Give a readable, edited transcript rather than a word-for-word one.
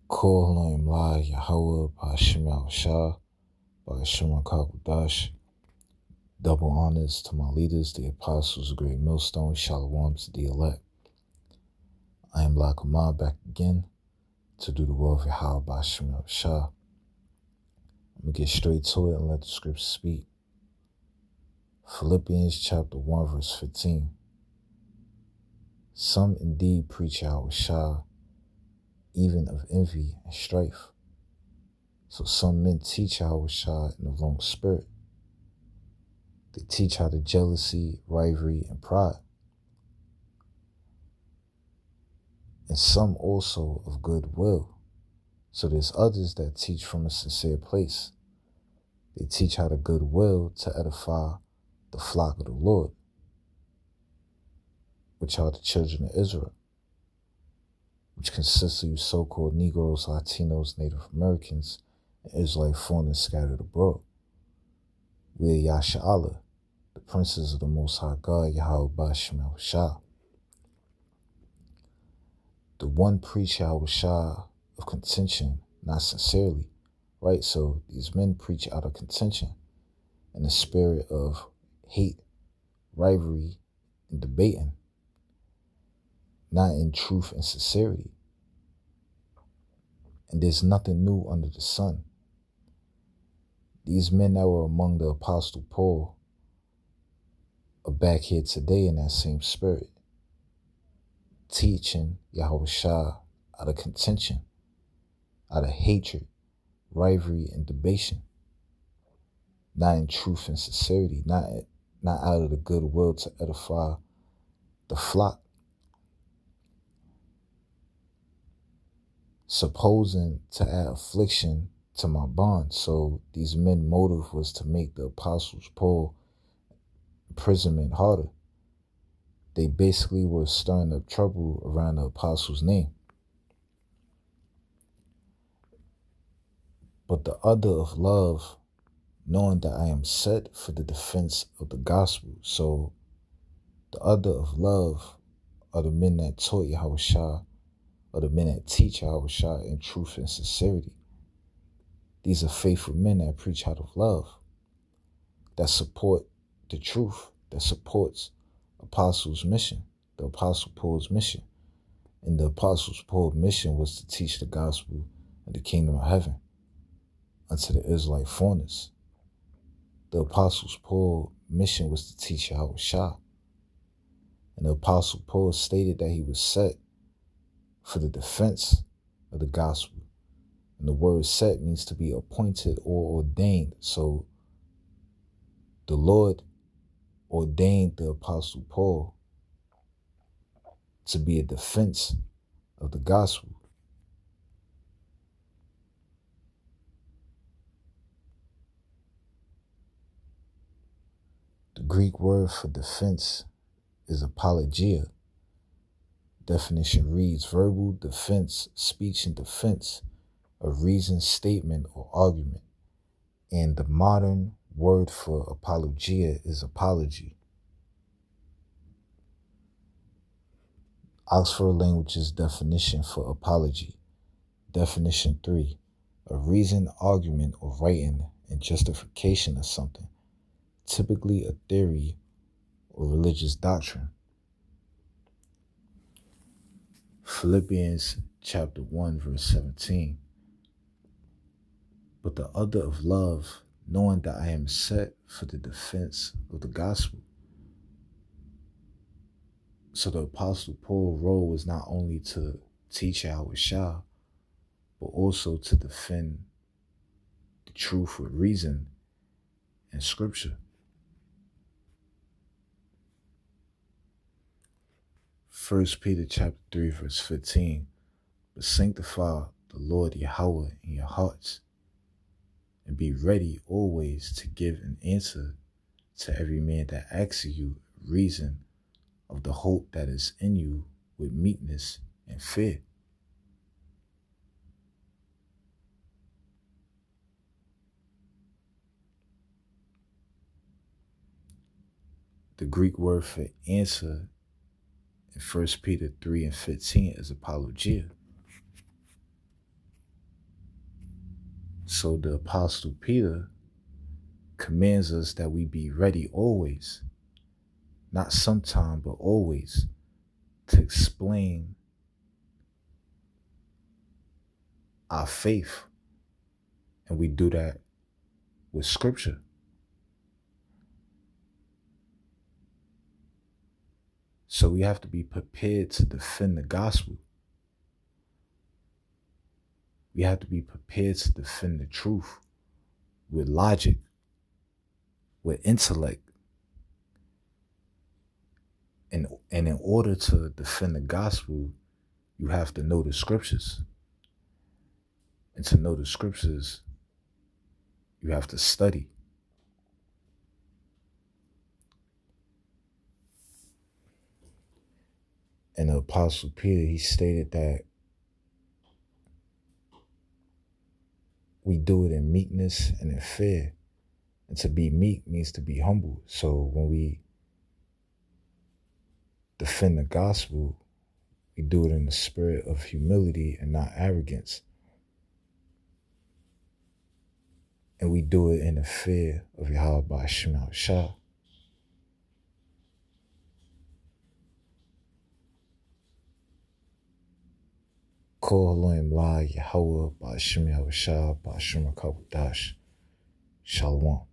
Kol Imla Yahweh Ba'Shem Yahushua Ba'Shem HaKadosh. Double honors to my leaders, the apostles, the great millstone, shalom to the elect. I am Lakamah back again to do the will of Yahweh Ba'Shem Yahushua. I'm going to get straight to it and let the scripture speak. Philippians chapter 1 verse 15. Some indeed preach Yahushua, even of envy and strife. So some men teach Yahushua in the wrong spirit. They teach out of jealousy, rivalry, and pride. And some also of goodwill. So there's others that teach from a sincere place. They teach out of goodwill to edify the flock of the Lord, which are the children of Israel, which consists of you so-called Negroes, Latinos, Native Americans, and Israelite foreigners scattered abroad. We are Yasha'Allah, the princes of the Most High God, Yahweh Ba'Shem Yahushua. The one preach Yahushua of contention, not sincerely, right? So these men preach out of contention in the spirit of hate, rivalry, and debating, not in truth and sincerity. And there's nothing new under the sun. These men that were among the Apostle Paul are back here today in that same spirit, teaching Yahushua out of contention, out of hatred, rivalry, and debation, not in truth and sincerity, not out of the goodwill to edify the flock, supposing to add affliction to my bond. So these men's motive was to make the Apostles Paul imprisonment harder. They basically were stirring up trouble around the apostles' name. But the other of love, knowing that I am set for the defense of the gospel. So the other of love are the men that taught Yahushua, or the men that teach Yahushua in truth and sincerity. These are faithful men that preach out of love, that support the truth, that supports Apostles' mission, the Apostle Paul's mission. And the Apostle Paul's mission was to teach the gospel of the kingdom of heaven unto the Israelite foreigners. The Apostle Paul's mission was to teach Yahushua. And the Apostle Paul stated that he was set for the defense of the gospel. And the word set means to be appointed or ordained. So the Lord ordained the Apostle Paul to be a defense of the gospel. The Greek word for defense is apologia. Definition reads, verbal defense, speech in defense of reason, statement, or argument. And the modern word for apologia is apology. Oxford Language's definition for apology. Definition 3, a reason, argument, or writing in justification of something, typically a theory or religious doctrine. Philippians chapter 1 verse 17. But the other of love, knowing that I am set for the defense of the gospel. So the Apostle Paul's role was not only to teach Yahushua, but also to defend the truth with reason and scripture. 1 Peter chapter 3 verse 15. But sanctify the Lord Yahweh in your hearts, and be ready always to give an answer to every man that asks you reason of the hope that is in you with meekness and fear. The Greek word for answer in 1 Peter 3 and 15 is apologia. So the Apostle Peter commands us that we be ready always, not sometime, but always, to explain our faith. And we do that with scripture. So we have to be prepared to defend the gospel. We have to be prepared to defend the truth with logic, with intellect. And in order to defend the gospel, you have to know the scriptures. And to know the scriptures, you have to study. And the Apostle Peter, he stated that we do it in meekness and in fear. And to be meek means to be humble. So when we defend the gospel, we do it in the spirit of humility and not arrogance. And we do it in the fear of Yahweh Ba'ashem Yahushua. Kol Elohim La Yahweh Ba'ashem Yahushua Ba'ashem Kabadash. Shalom.